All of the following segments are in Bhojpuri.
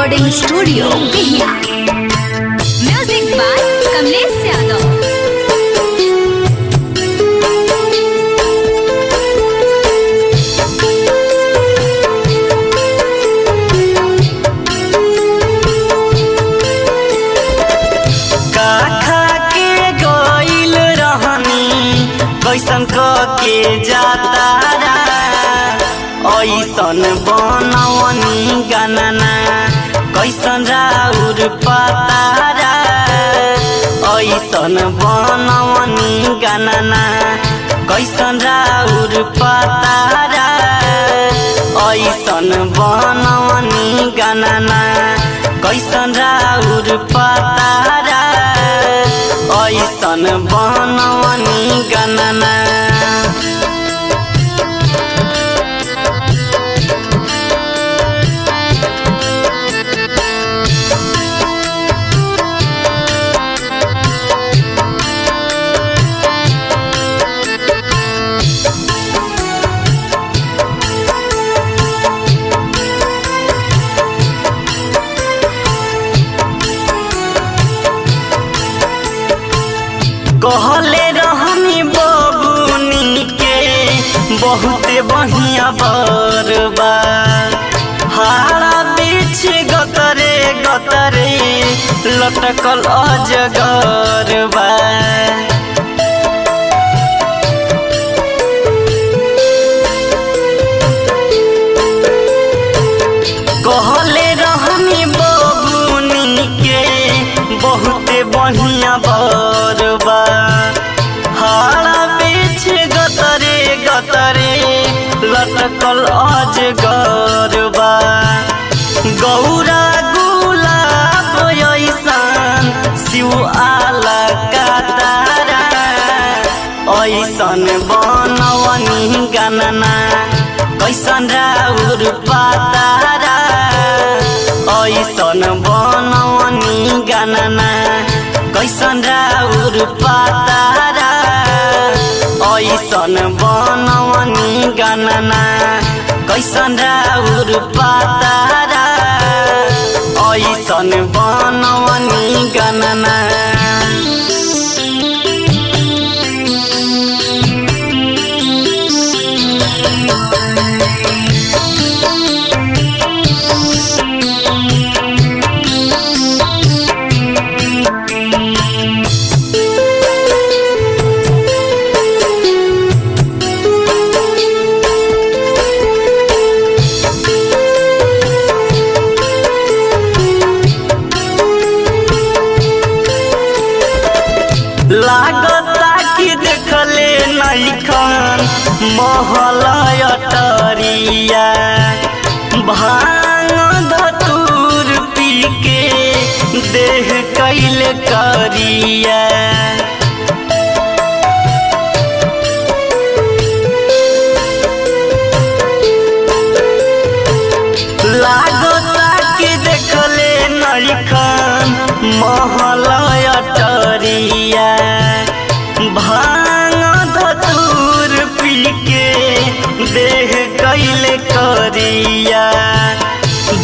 Recording studio Bihiya. Music by Kamlesh Yadav. कैसन के जाता ऐसन बनवनी गणना कैसन राउर पतारा ऐसन बनवनी गणना कैसन राउर पतारा ऐसन बनवनी गणना कैसन राउर पतारा ऐसन बनवनी गणना। कहले रहनी बबुनी के बहुते बढ़िया बरबा हारा बीच गतरे गतरे लटकल अजगरबा। कहले रहनी बबुनी के बहुते बढ़िया बरबा हारा बीच गतरे गतरे लटकल अजगरबा। गौरा गुलाब ऐसन शिव आला कातारा ऐसन बनवनी गणना कैसन राउर पतारा ऐसन बनवनी गणना कैसन राउर पतारा ऐसन बनवनी गणना कैसन राउर पतारा ऐसन बनवनी गणना। लागता कि देखले नइखन महल अटरिया भांग धतूर पी के देह कैल करिया। लागता कि देखले नइखन महल अटरिया भांग धतूर पी के देह कैल करिया।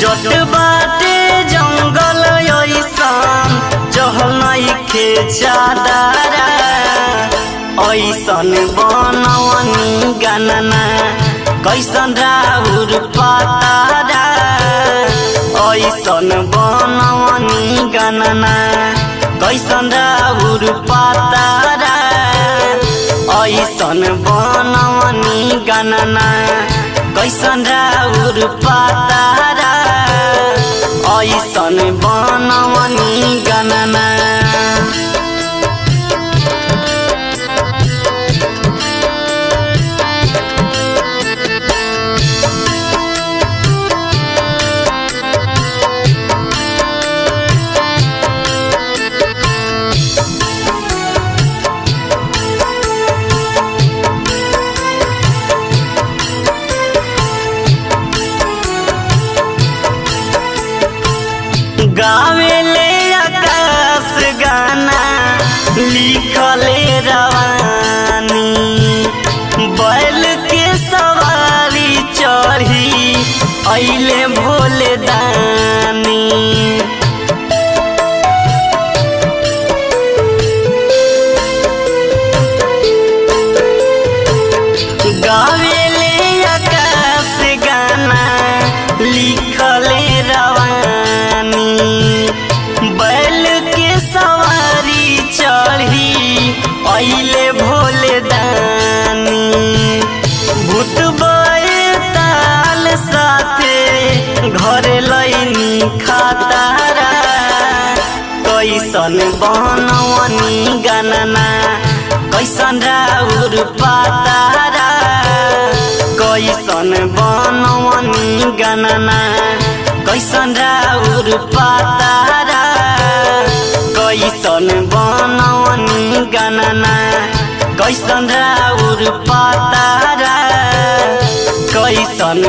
जट बाटे जंगल ऐसन चहल नइखे चादरा ऐसन बनवनी गणना कैसन राउर पतारा ऐसन बनवनी गणना कैसन राउर पतारा ऐसन बनवनी गणना कैसन राउर पतारा ऐसन बनवनी गणना। गावेले आकाश गाना लिखले रवानी बैल के सवारी चढ़ी अइले भोले दानी। कैसन बनवनी गणना कैसन राउर पातारा कैसन बनवनी गणना कैसन राउर पातारा कैसन बनवनी गणना कैसन राउर पातारा कैसन